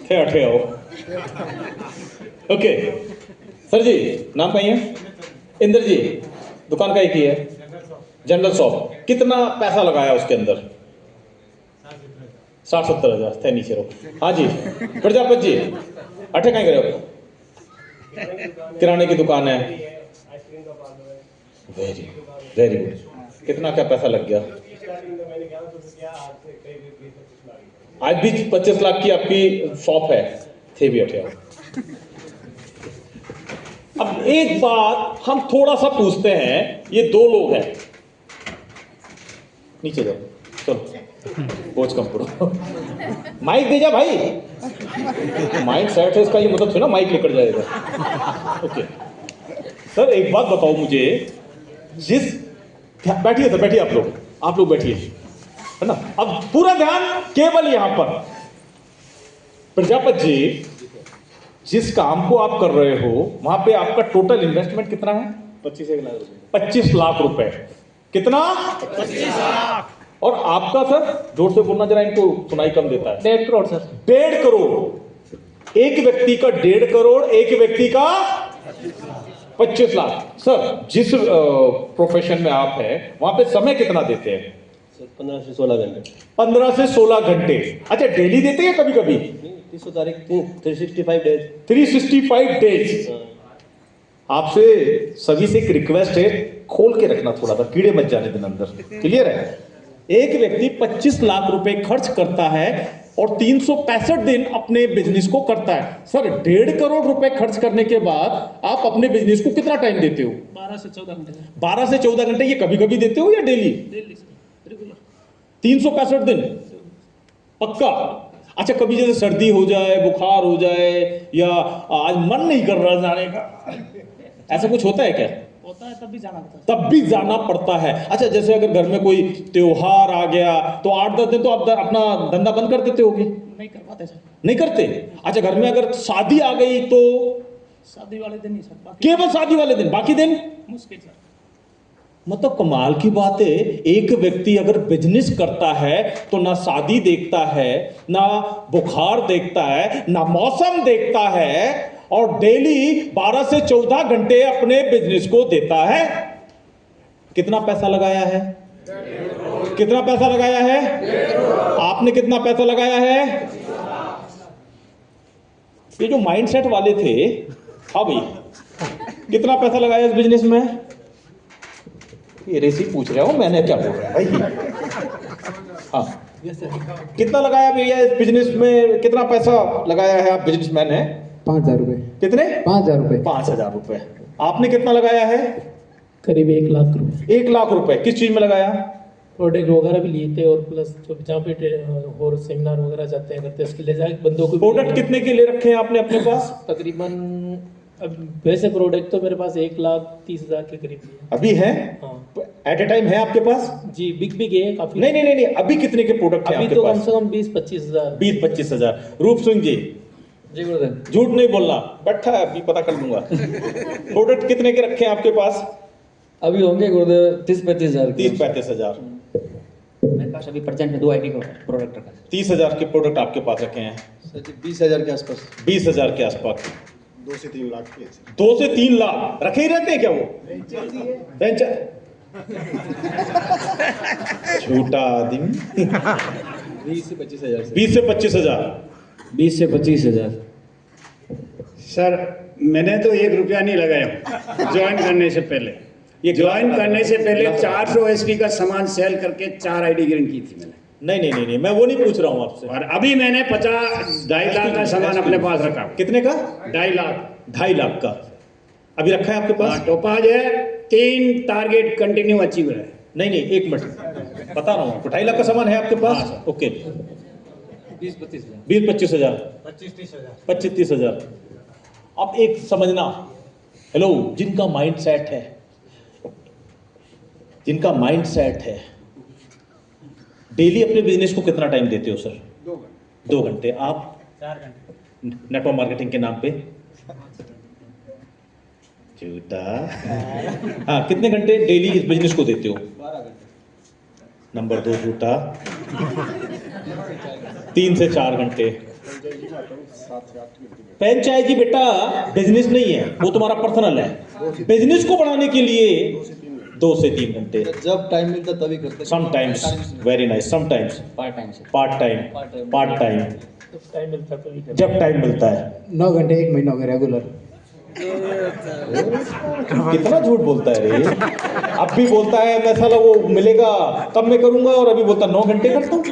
थे अठे आओ। ओके सर जी, नाम कहीं है? इंद्र जी, दुकान का एक ही है, जनरल शॉप। कितना पैसा लगाया उसके अंदर? 60-70 हज़ार थे। नीचे रहो। हाँ जी प्रजापति जी, अठे कहीं करे हो? किराने की दुकान है। Very very good. कितना क्या पैसा लग गया? आज भी 25 लाख की आपकी शॉप है, थे भी अठे। अब एक बात हम थोड़ा सा पूछते हैं, ये दो लोग हैं, नीचे जाओ, चलो कोच कम करो। माइक दे जा भाई, माइक सेट है इसका ये मतलब थोड़ा माइक लेकर जाएगा। ओके सर, एक बात बताओ मुझे, जिस बैठिए सर, बैठिए आप लोग बैठिए, है ना। अब पूरा ध्यान केवल यहां पर। प्रजापति जी, जिस काम को आप कर रहे हो वहां पे आपका टोटल इन्वेस्टमेंट कितना है? 25 लाख रुपए। 25 लाख रुपए। कितना? 25 लाख। और आपका सर, जोर से बोलना जरा, इनको सुनाई कम देता है। 1.5 करोड़ सर। 1.5 करोड़। एक व्यक्ति का 1.5 करोड़, एक व्यक्ति का 25 लाख। सर, जिस प्रोफेशन में आप हैं वहां पे समय कितना देते हैं? 15 से 16 घंटे। 15 से 16 घंटे। अच्छा, डेली देते हैं कभी कभी? 300 तारीख 365 डेज। 365 डेज। आपसे सभी से एक रिक्वेस्ट है, खोल के रखना थोड़ा सा, कीड़े मत जाने देना अंदर। क्लियर है? एक व्यक्ति 25 लाख रुपए खर्च करता है और 365 दिन अपने बिजनेस को करता है। सर, 1.5 करोड़ रुपए खर्च करने के बाद आप अपने बिजनेस को कितना टाइम देते हो? 12 से 14 घंटे। 12 से 14 घंटे। ये कभी कभी देते हो या डेली? Daily sir, regular. 365 दिन पक्का? अच्छा, कभी जैसे सर्दी हो जाए, बुखार हो जाए, या आज मन नहीं कर रहा जाने का, ऐसा कुछ होता है क्या? होता है, तब भी जाना पड़ता है। तब भी जाना पड़ता है। अच्छा, जैसे अगर घर में कोई त्योहार आ गया तो 8-10 दिन तो आप अपना धंधा बंद कर देते होगे? नहीं कर पाते सर। नहीं करते? अच्छा, घर में अगर शादी आ गई तो? शादी वाले दिन ही सर, बाकी केवल शादी वाले दिन, बाकी दिन मुश्किल सर। मतलब कमाल की बात है, एक व्यक्ति अगर बिजनेस करता है तो ना शादी देखता है, ना बुखार देखता है, ना मौसम देखता है, और डेली 12 से 14 घंटे अपने बिजनेस को देता है। कितना पैसा लगाया है? कितना पैसा लगाया है? आपने कितना पैसा लगाया है? ये जो माइंडसेट वाले थे, हाँ भाई, कितना पैसा लगाया इस बिजनेस में? ये रेसी पूछ रहा हूं, मैंने क्या बोल रहा है भाई। हाँ, कितना लगाया भैया इस बिजनेस में? कितना पैसा लगाया है? आप बिजनेसमैन हैं। 5,000 रुपए। कितने? 5,000 रुपए। 5,000 रुपए। आपने कितना लगाया है? करीब 1 लाख रुपए। 1 लाख रुपए। किस चीज में लगाया? प्रोडक्ट वगैरह भी लिए थे, और प्लस जो जहाँ पे और सेमिनार वगैरह जाते हैं करते हैं, उसके ले जाके बंदों को। प्रोडक्ट कितने के ले रखे हैं आपने अपने पास? तकरीबन अब वैसे प्रोडक्ट तो मेरे पास 1,30,000 के करीब है। अभी है? हाँ एट ए टाइम है आपके पास? जी, बिग है काफी। नहीं, अभी कितने के प्रोडक्ट हैं अभी आपके तो पास? कम से कम 20-25 हज़ार। 20-25 हजार। रूप सिंह जी, जी गुरुदेव। झूठ नहीं बोलना, बैठा है अभी, पता कर लूंगा। प्रोडक्ट कितने के रखे हैं आपके पास? अभी होंगे गुरुदेव 30-35 हज़ार। 30-35 हजार। मेरे पास अभी प्रेजेंट में 2 आईटी का प्रोडक्ट रखा है। 30 हजार के प्रोडक्ट आपके पास रखे हैं? 20,000 के आसपास। 20 हजार के आसपास। 2 से 3 लाख के। 2 से 3 लाख रखे ही रहते हैं क्या वो? वेंचर। छोटा आदमी। 20 से 25 हज़ार से। 20 से 25 हजार। 20 से 25 हज़ार। सर, मैंने तो 1 रुपया नहीं लगाया ज्वाइन करने से पहले। ये ज्वाइन करने से पहले 400 एसपी का सामान सेल करके 4 आईडी ग्रीन की थी मैंने। नहीं, मैं वो नहीं पूछ रहा हूँ आपसे। और अभी मैंने 2.5 लाख का सामान अपने पास रखा। कितने का? 2.5 लाख। 2.5 लाख का अभी रखा है आपके पास? टोपाज है, 3 टारगेट कंटिन्यू अचीव है। नहीं, 1 मिनट बता रहा हूँ। 2.5 लाख का सामान है आपके पास? ओके। 20-25 हज़ार। 20-25 हजार। 25-30 हज़ार। 25-30 हजार। अब एक समझना, हेलो, जिनका माइंड सेट है, डेली अपने बिजनेस को कितना टाइम देते हो सर? 2 घंटे। आप? 4 घंटे। नेटवर्क मार्केटिंग के नाम पे? झूठा। हाँ, कितने घंटे डेली इस बिजनेस को देते हो? 12 घंटे। नंबर 2 झूठा। 3 से 4 घंटे। 7 से 8 गिनती में। फ्रेंचाइजी बेटा बिजनेस नहीं है, वो तुम्हारा पर्सनल है। बिजनेस को बढ़ाने के लिए 2 से 3 घंटे, जब टाइम मिलता तभी करते हैं। Sometimes, very nice, sometimes part time से। पार्ट टाइम, जब टाइम मिलता है तभी करते जब टाइम मिलता है। 9 घंटे 1 महीना हो गया रेगुलर। कितना झूठ बोलता है रे। अब भी बोलता है मैं साला वो मिलेगा तब मैं करूंगा, और अभी बोलता 9 घंटे करता हूँ।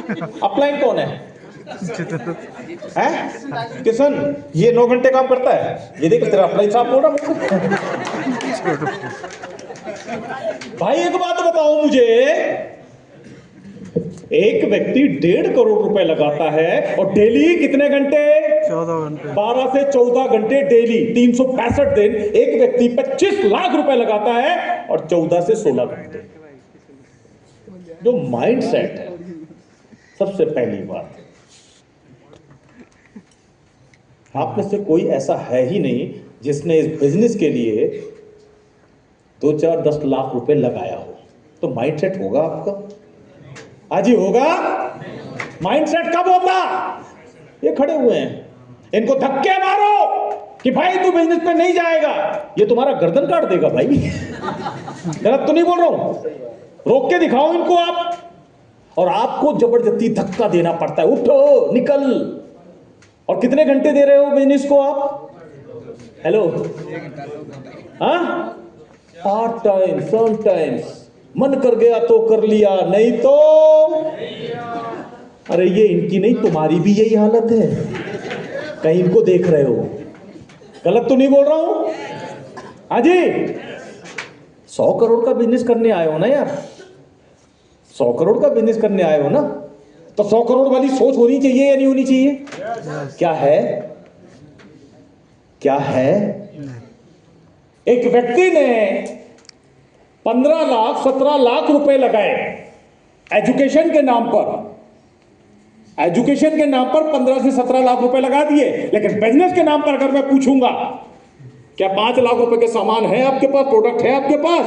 अपलाइन कौन है? हैं? किशन, ये 9 घंटे काम करता है। ये देख तेरा अपलाइन साहब बोल रहा भाई एक बात बताओ मुझे, एक व्यक्ति 1.5 करोड़ रुपए लगाता है और डेली कितने घंटे? 14 घंटे। 12 से 14 घंटे डेली, 365 दिन। एक व्यक्ति 25 लाख रुपए लगाता है और 14 से 16 घंटे। जो माइंड सेट है, सबसे पहली बात, आप में से कोई ऐसा है ही नहीं जिसने इस बिजनेस के लिए 2, 4, 10 लाख रुपए लगाया हो। तो माइंड सेट होगा आपका? आज ही होगा? माइंड सेट कब होता? ये खड़े हुए हैं, इनको धक्के मारो कि भाई तू बिजनेस पे नहीं जाएगा, ये तुम्हारा गर्दन काट देगा भाई। गलत तो नहीं बोल रहा हूं? रोक के दिखाओ इनको आप। और आपको जबरदस्ती धक्का देना पड़ता है, उठो निकल। और कितने घंटे दे रहे हो बिजनेस को आप? हेलो, हाँ, पार्ट टाइम, सम टाइम्स। मन कर गया तो कर लिया, नहीं तो अरे ये इनकी नहीं तुम्हारी भी यही हालत है। कहीं इनको देख रहे हो? गलत तो नहीं बोल रहा हूं? हाँ जी, 100 करोड़ का बिजनेस करने आए हो ना यार, 100 करोड़ का बिजनेस करने आए हो ना, तो 100 करोड़ वाली सोच होनी चाहिए या नहीं होनी चाहिए? क्या है? क्या है? एक व्यक्ति ने 15 लाख 17 लाख रुपए लगाए एजुकेशन के नाम पर। एजुकेशन के नाम पर 15 से 17 लाख रुपए लगा दिए, लेकिन बिजनेस के नाम पर अगर मैं पूछूंगा क्या 5 लाख रुपए के सामान है आपके पास, प्रोडक्ट है आपके पास?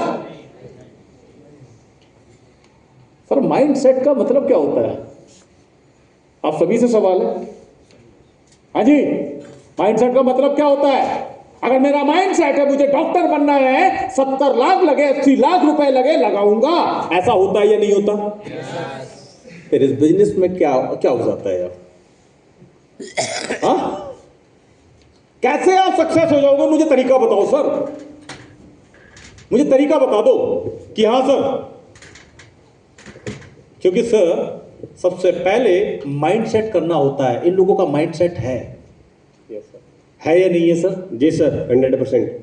सर माइंड सेट का मतलब क्या होता है? आप सभी से सवाल है। हाँ जी, माइंड सेट का मतलब क्या होता है? अगर मेरा माइंड सेट है मुझे डॉक्टर बनना है, 70 लाख लगे 80 लाख रुपए लगे लगाऊंगा, ऐसा होता है या नहीं होता? फिर इस बिजनेस में क्या क्या हो जाता है यार? हाँ? कैसे आप सक्सेस हो जाओगे? मुझे तरीका बताओ सर, मुझे तरीका बता दो कि हाँ सर। क्योंकि सर सबसे पहले माइंड सेट करना होता है। इन लोगों का माइंड सेट है या नहीं है सर? जी सर,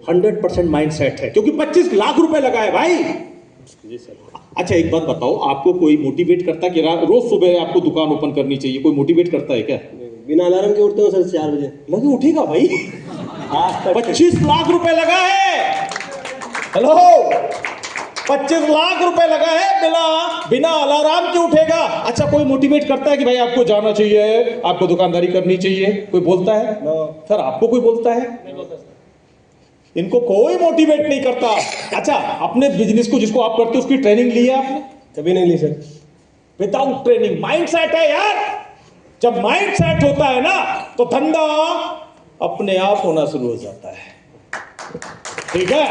100% माइंड सेट है, क्योंकि 25 लाख रुपए लगाए भाई। जी सर। अच्छा एक बात बताओ, आपको कोई मोटिवेट करता है कि रोज सुबह आपको दुकान ओपन करनी चाहिए? कोई मोटिवेट करता है क्या? बिना अलार्म के उठते हो सर 4 बजे। लगे उठेगा भाई। 25 लाख रुपए लगा है। हेलो, 25 लाख रुपए लगा है, बिना अलार्म के उठेगा। अच्छा कोई मोटिवेट करता है कि भाई आपको जाना चाहिए, आपको दुकानदारी करनी चाहिए? कोई बोलता है? सर आपको कोई बोलता है? इनको कोई मोटिवेट नहीं करता। अच्छा अपने बिजनेस को जिसको आप करते हो उसकी ट्रेनिंग ली है आपने? कभी नहीं ली sir. Without training. Mind set है यार। जब माइंड सेट होता है ना तो धंधा अपने आप होना शुरू हो जाता है, ठीक है?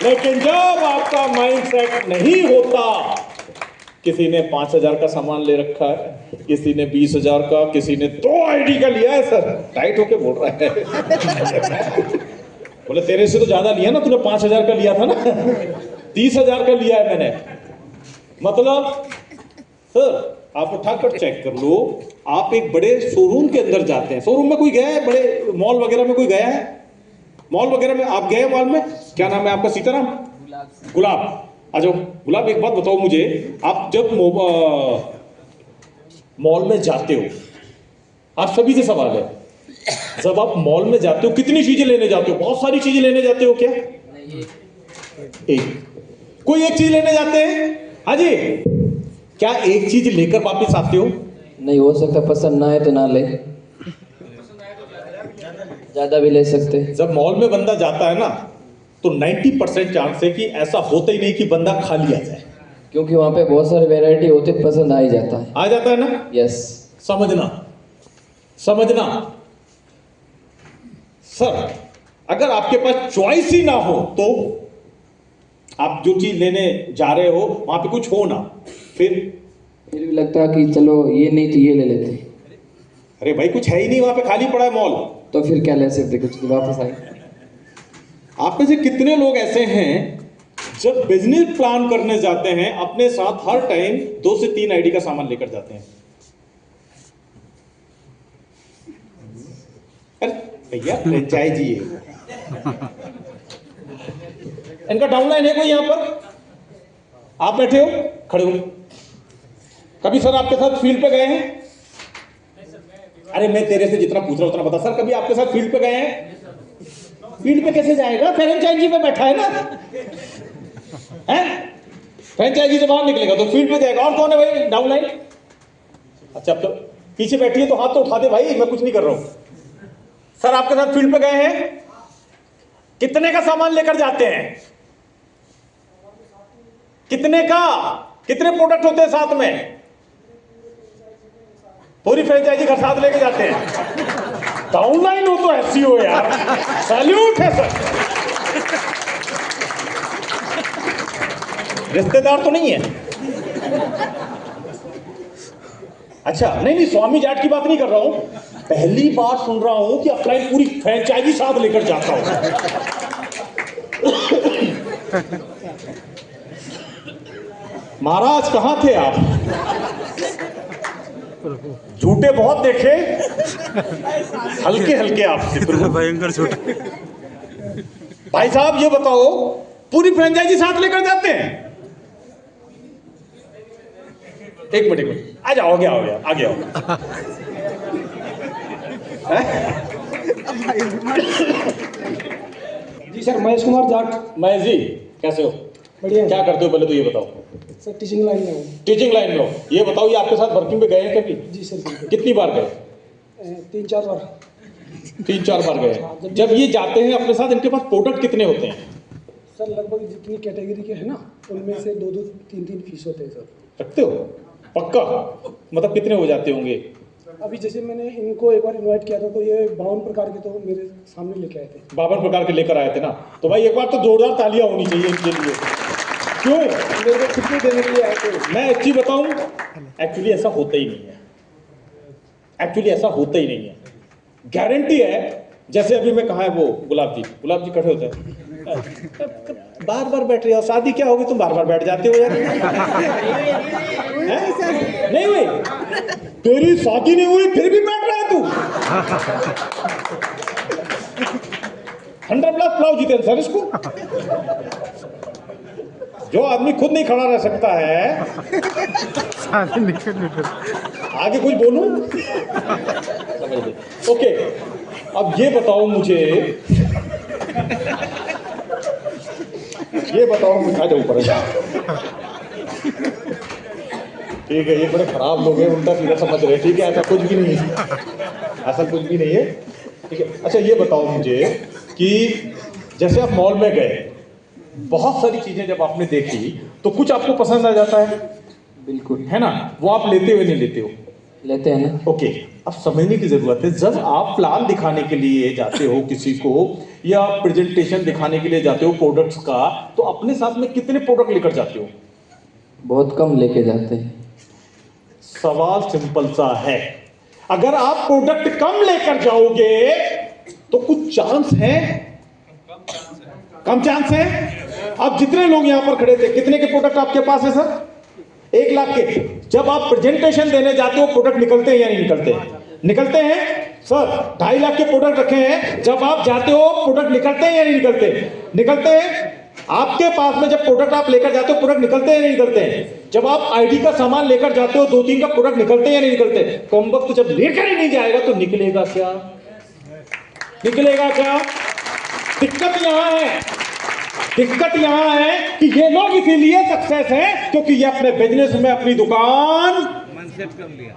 लेकिन जब आपका माइंड सेट नहीं होता, किसी ने 5,000 का सामान ले रखा है, किसी ने 20,000 का, किसी ने 2 आईडी का लिया है। सर टाइट होके बोल रहा है। बोले तेरे से तो ज्यादा लिया ना, तूने 5,000 का लिया था ना, 30,000 का लिया है मैंने। मतलब सर आप उठाकर चेक कर लो। आप एक बड़े शोरूम के अंदर जाते हैं, शोरूम में कोई गया है? बड़े मॉल वगैरह में कोई गया है? मॉल वगैरह में आप गए? मॉल में क्या नाम है आपका? सीताराम? गुलाब। आ जाओ गुलाब, एक बात बताओ मुझे, आप जब मॉल में जाते हो, आप सभी से सवाल है, जब आप मॉल में जाते हो कितनी चीजें लेने जाते हो? बहुत सारी चीजें लेने जाते हो क्या? एक। कोई एक चीज लेने जाते हैं? हाँ जी। क्या एक चीज लेकर वापस आते हो? नहीं हो सकता, पसंद ना है तो ना ले, ज्यादा भी ले सकते। जब मॉल में बंदा जाता है ना तो 90% चांस है कि ऐसा होता ही नहीं कि बंदा खाली आ जाए, क्योंकि वहाँ पे बहुत सारी वैरायटी होती है, पसंद आ ही जाता है। आ जाता है ना? यस। समझना, समझना सर, अगर आपके पास चॉइस ही ना हो तो आप जो चीज लेने जा रहे हो वहां पे कुछ हो ना, फिर भी लगता कि चलो ये नहीं तो ये ले लेते, अरे भाई कुछ है ही नहीं वहां पे, खाली पड़ा है मॉल। तो फिर क्या ले सकते, कुछ वापस आए। आप में से कितने लोग ऐसे हैं जब बिजनेस प्लान करने जाते हैं अपने साथ हर टाइम 2 से 3 आईडी का सामान लेकर जाते हैं? अरे भैया फ्रेंचाइजी है, इनका डाउनलाइन है कोई यहां पर? आप बैठे हो, खड़े हो, कभी सर आपके साथ फील्ड पे गए हैं? अरे मैं तेरे से जितना पूछ रहा हूं उतना बता। सर कभी आपके साथ फील्ड पे गए हैं? फील्ड पे कैसे जाएगा, फ्रेंचाइजी पे बैठा है ना, हैं? फ्रेंचाइजी से बाहर निकलेगा तो फील्ड पे जाएगा। और कौन है भाई डाउनलाइन? अच्छा अब तो पीछे बैठी है तो हाथ तो उठा दे भाई, मैं कुछ नहीं कर रहा हूं। सर आपके साथ फील्ड पे गए हैं, कितने का सामान लेकर जाते हैं? कितने का, कितने प्रोडक्ट होते हैं साथ में? पूरी फ्रेंचाइजी घर साथ लेके जाते हैं। डाउनलाइन हो तो ऐसी हो यार, सैल्यूट है सर। रिश्तेदार तो नहीं है? अच्छा नहीं, स्वामी जाट की बात नहीं कर रहा हूं, पहली बार सुन रहा हूं कि अपलाइन पूरी फ्रेंचाइजी साथ लेकर जाता हूं। महाराज कहां थे आप? झूठे बहुत देखे, हल्के हल्के आपसे भयंकर छोटा। भाई साहब ये बताओ, पूरी फ्रेंचाइजी साथ लेकर जाते हैं? एक मिनट आ जाओ, आगे आओ। जी सर, महेश कुमार जाट। महेश जी कैसे हो? बढ़िया। क्या करते हो पहले तो ये बताओ। सर टीचिंग लाइन में हूँ। टीचिंग लाइन में हो, ये बताओ ये आपके साथ वर्किंग पे गए हैं कभी? जी सर बिल्कुल। कितनी बार गए? 3-4 बार। 3-4 बार गए। जब ये जाते हैं अपने साथ, इनके पास प्रोडक्ट कितने होते हैं? सर लगभग जितनी कैटेगरी के हैं ना, उनमें से 2-2, 3-3 पीस होते हैं सर। रखते हो पक्का? मतलब कितने हो जाते होंगे? अभी जैसे मैंने इनको एक बार इनवाइट किया था तो ये 52 प्रकार के तो मेरे सामने लेके आए थे। 52 प्रकार के लेकर आए थे ना, तो भाई एक बार तो जोरदार तालियां होनी चाहिए इनके लिए। क्यों? मेरे को खुद को देने के लिए आए थे। मैं एक चीज बताऊं, एक्चुअली ऐसा होता ही नहीं है, एक्चुअली ऐसा होता ही नहीं है। गारंटी है, जैसे अभी मैं कहा है वो गुलाब जी खड़े होते हैं, बार बार बैठ रहे हो, शादी क्या होगी तुम बार बार बैठ जाते हो यार। नहीं हुई तेरी शादी, नहीं हुई फिर भी बैठ रहा है तू। 100+ प्लाव जीते सर इसको। जो आदमी खुद नहीं खड़ा रह सकता है, आगे कुछ बोलूं? ओके, अब ये बताओ मुझे, आ जाओ ऊपर। ठीक है, ये बड़े खराब लोग हैं, उल्टा सीधा समझ रहे। ठीक है, ऐसा कुछ भी नहीं है, ऐसा कुछ भी नहीं है। ठीक है, अच्छा ये बताओ मुझे कि जैसे आप मॉल में गए, बहुत सारी चीजें जब आपने देखी तो कुछ आपको पसंद आ जाता है? बिल्कुल है ना, वो आप लेते हो नहीं लेते हो? लेते हैं ना। ओके, अब समझने की जरूरत है, जब आप प्लान दिखाने के लिए जाते हो किसी को, या प्रेजेंटेशन दिखाने के लिए जाते हो प्रोडक्ट्स का, तो अपने साथ में कितने प्रोडक्ट लेकर जाते हो? बहुत कम लेके जाते हैं। सवाल सिंपल सा है, अगर आप प्रोडक्ट कम लेकर जाओगे तो कुछ चांस है, कम चांस है। अब जितने लोग यहां पर खड़े थे, कितने के प्रोडक्ट आपके पास है सर? 1 लाख के। जब आप प्रेजेंटेशन देने जाते हो, प्रोडक्ट निकलते हैं या नहीं निकलते? निकलते हैं सर। 2.5 लाख के प्रोडक्ट रखे हैं, जब आप जाते हो प्रोडक्ट निकलते हैं या नहीं निकलते? निकलते हैं। आपके पास में जब प्रोडक्ट आप लेकर जाते हो, प्रोडक्ट निकलते हैं या नहीं निकलते हैं? जब आप आईडी का सामान लेकर जाते हो, 2-3 का प्रोडक्ट निकलते हैं या नहीं निकलते? कम वक्त जब लेकर ही नहीं जाएगा तो निकलेगा क्या? निकलेगा क्या? दिक्कत यहां है, दिक्कत यहां है कि ये लोग इसीलिए सक्सेस हैं क्योंकि ये अपने बिजनेस में अपनी दुकान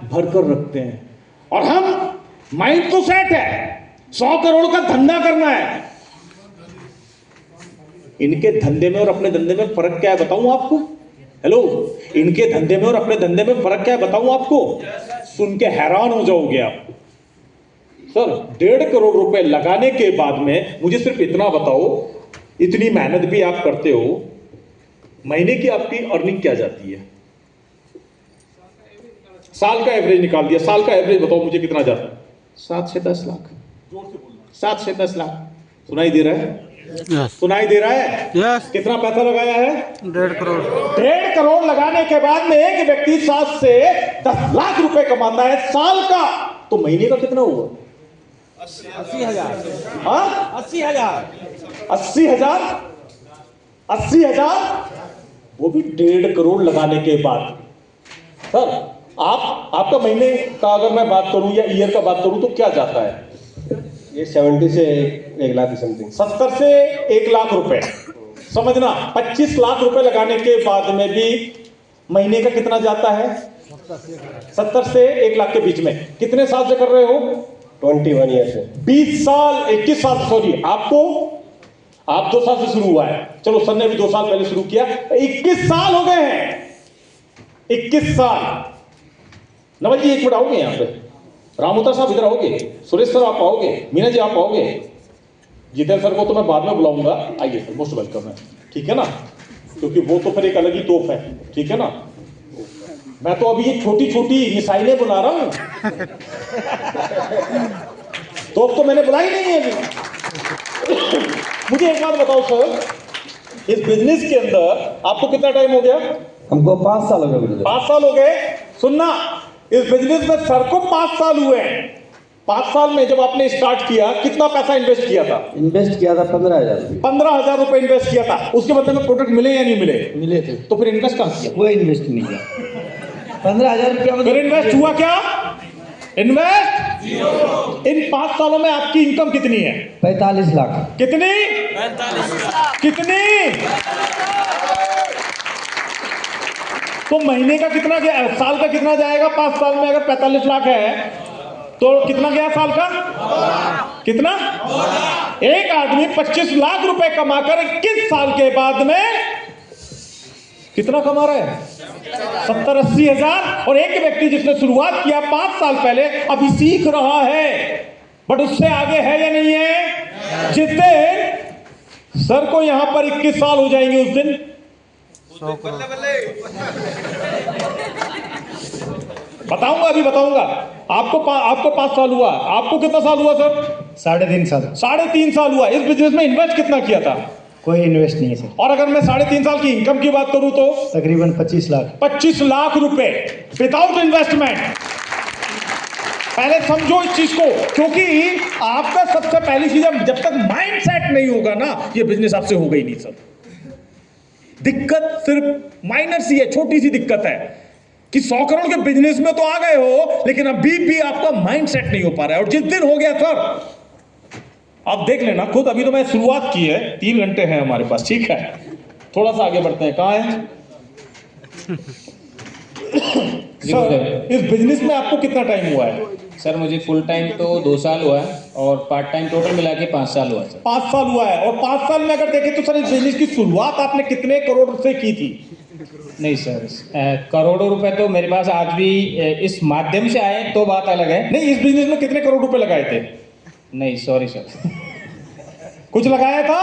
भरकर रखते हैं। और हम, माइंड तो सेट है, 100 करोड़ का धंधा करना है। इनके धंधे में और अपने धंधे में फर्क क्या है बताऊं आपको? हेलो, इनके धंधे में और अपने धंधे में फर्क क्या है बताऊं आपको? सुन के हैरान हो जाओगे आप। सर 1.5 करोड़ रुपए लगाने के बाद में मुझे सिर्फ इतना बताओ, इतनी मेहनत भी आप करते हो, महीने की आपकी अर्निंग क्या जाती है? साल का एवरेज निकाल दिया, साल का एवरेज बताओ मुझे कितना जाता है? 7 से 10 लाख। 7 से 10 लाख। सुनाई दे रहा है? सुनाई दे रहा है? यस। कितना पैसा लगाया है? 1.5 करोड़। 1.5 करोड़ लगाने के बाद में एक व्यक्ति 7 से 10 लाख रुपए कमाता है साल का, तो महीने का कितना हुआ? 80,000। हाँ? 80,000। 80,000? 80,000? वो भी 1.5 करोड़ लगाने के बाद। सर आपका महीने का अगर मैं बात करूं या ईयर का बात करूं तो क्या जाता है? ये 70 से 1 लाख समथिंग। 70 से 1 लाख रुपए, समझना 25 लाख रुपए लगाने के बाद में भी महीने का कितना जाता है? 70 से 1 लाख के बीच में। कितने साल से कर रहे हो? 21 ईयर से। 20 साल, 21 साल, सॉरी आप 2 साल से शुरू हुआ है, चलो सर ने भी 2 साल पहले शुरू किया, 21 साल हो गए हैं। 21 साल। नवल जी 1 मिनट आओगे यहाँ पे? रामोता साहब इधर आओगे? सुरेश सर आप आओगे? मीना जी आप आओगे? जितेंद्र सर को तो मैं बाद में बुलाऊंगा, आइए सर, मोस्ट वेलकम है, ठीक है ना, क्योंकि वो तो फिर एक अलग ही तोप है, ठीक है ना। मैं तो अभी ये छोटी छोटी मिसाइलें बुला रहा हूं, तोप तो मैंने बुलाई नहीं है अभी। मुझे एक बात बताओ सर, इस बिजनेस के अंदर आपको कितना टाइम हो गया? हमको 5 साल हो गए। 5 साल हो गए। सुनना, इस बिजनेस में सर को 5 साल हुए हैं। 5 साल में जब आपने स्टार्ट किया कितना पैसा इन्वेस्ट किया था? इन्वेस्ट किया था 15,000 रुपये। 15,000 रुपए इन्वेस्ट किया था। उसके बदले में प्रोडक्ट मिले या नहीं मिले? मिले थे। तो फिर इन्वेस्ट कहां किया? वो इन्वेस्ट नहीं किया। 15,000 रुपया फिर इन्वेस्ट हुआ क्या? इन्वेस्ट। इन 5 सालों में आपकी इनकम कितनी है? 45 लाख। कितनी? 45। कितनी? तो महीने का कितना गया, साल का कितना जाएगा? 5 साल में अगर 45 लाख है तो कितना गया साल का? कितना? एक आदमी 25 लाख रुपए कमाकर 21 साल के बाद में कितना कमा रहा है? 70-80 हजार। और एक व्यक्ति जिसने शुरुआत किया 5 साल पहले, अभी सीख रहा है, बट उससे आगे है या नहीं है? जिस दिन सर को यहां पर 21 साल हो जाएंगे उस दिन बताऊंगा, अभी बताऊंगा। आपको 5 साल हुआ, आपको कितना साल हुआ सर? 3.5 साल। 3.5 साल हुआ। इस बिजनेस में इन्वेस्ट कितना किया था? कोई इन्वेस्ट नहीं है सर। और अगर मैं 3.5 साल की इनकम की बात करूं तो तकरीबन 25 लाख। 25 लाख रुपए विदाउट इन्वेस्टमेंट। पहले समझो इस चीज को, क्योंकि आपका सबसे पहली चीज, जब तक माइंड सेट नहीं होगा ना, ये बिजनेस आपसे होगा ही नहीं सर। दिक्कत सिर्फ माइनर सी है, छोटी सी दिक्कत है कि 100 करोड़ के बिजनेस में तो आ गए हो, लेकिन अभी भी आपका माइंड सेट नहीं हो पा रहा है। और जिस दिन हो गया सर, आप देख लेना खुद, अभी तो मैं शुरुआत की है, 3 घंटे हैं हमारे पास, ठीक है, थोड़ा सा आगे बढ़ते हैं। कहाँ है सर? इस बिजनेस में आपको कितना टाइम हुआ है? सर मुझे फुल टाइम तो 2 साल हुआ है और पार्ट टाइम टोटल मिला के 5 साल हुआ है सर। 5 साल हुआ है। और 5 साल में अगर देखें तो सर, इस बिजनेस की शुरुआत आपने कितने करोड़ से की थी? नहीं सर, करोड़ों रुपए तो मेरे पास आज भी इस माध्यम से आए तो बात अलग है। नहीं, इस बिजनेस में कितने करोड़ रुपए लगाए थे? नहीं सॉरी सर। कुछ लगाया था?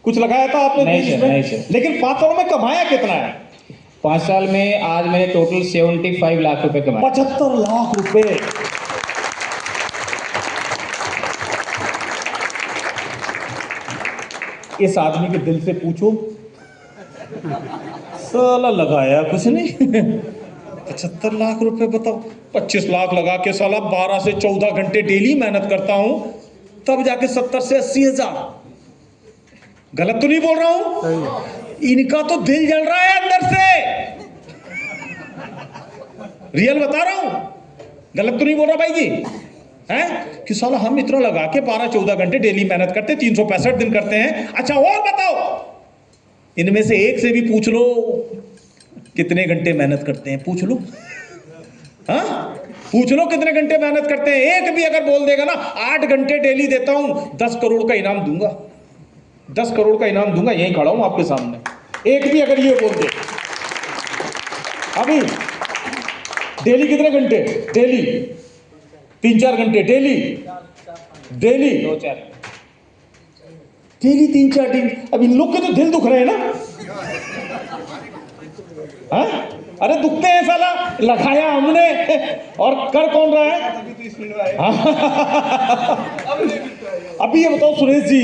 कुछ लगाया था आपने नहीं बिजनेस सर, में? नहीं सर। लेकिन 5 सालों में कमाया कितना है? 5 साल में आज मैंने टोटल 75 लाख रुपए कमाए। 75 लाख रुपए। इस आदमी के दिल से पूछो, साला लगाया कुछ नहीं। 75 लाख रुपए बताओ। 25 लाख लगा के साला 12 से 14 घंटे डेली मेहनत करता हूं, तब जाके 70 से 80 हजार। गलत तो नहीं बोल रहा हूं? इनका तो दिल जल रहा है अंदर से, रियल बता रहा हूं, गलत तो नहीं बोल रहा भाई जी, हैं? कि साला हम इतना लगा के 12-14 घंटे डेली मेहनत करते, 365 दिन करते हैं। अच्छा और बताओ, इनमें से एक से भी पूछ लो कितने घंटे मेहनत करते हैं, पूछ लो। हाँ, पूछ लो कितने घंटे मेहनत करते हैं। एक भी अगर बोल देगा ना 8 घंटे डेली देता हूं, 10 करोड़ का इनाम दूंगा, 10 करोड़ का इनाम दूंगा। यहीं खड़ा हूं आपके सामने। एक भी अगर ये बोल दे, अभी डेली कितने घंटे? डेली 3-4 घंटे डेली डेली 2-4 डेली 3-4 दिन। अब इन लोग के तो दिल दुख रहे हैं ना। हाँ? अरे दुखते हैं साला, लगाया हमने और कर कौन रहा है? अभी ये बताओ सुरेश जी,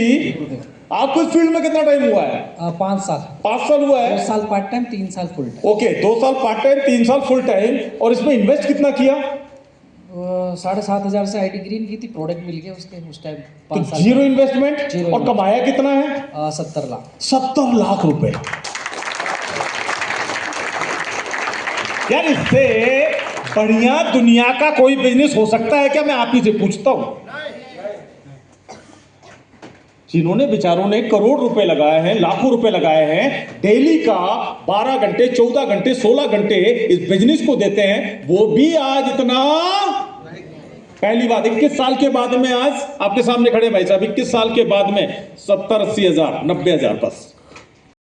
आपको इस फील्ड में कितना टाइम हुआ है? 5 साल 5 साल हुआ 2 है। साल पार्ट टाइम 3 साल फुल टाइम। ओके, 2 साल पार्ट टाइम, 3 साल फुल टाइम। और इसमें इन्वेस्ट कितना किया? 7,500 से आईटी ग्रीन की थी, प्रोडक्ट मिल गया उसके उस टाइम तो 5 साल। Zero investment. Zero और कमाया कितना है? 70 लाख। 70 लाख रुपए। यार इससे बढ़िया दुनिया का कोई बिजनेस हो सकता है क्या? मैं आप ही से पूछता हूं। जिन्होंने बेचारों ने करोड़ रुपए लगाए हैं, लाखों रुपए लगाए हैं, डेली का 12 घंटे 14 घंटे 16 घंटे इस बिजनेस को देते हैं, वो भी आज इतना। पहली बात 21 साल के बाद में आज आपके सामने खड़े भाई साहब, 21 साल के बाद में 70-80 हजार 90 हजार बस।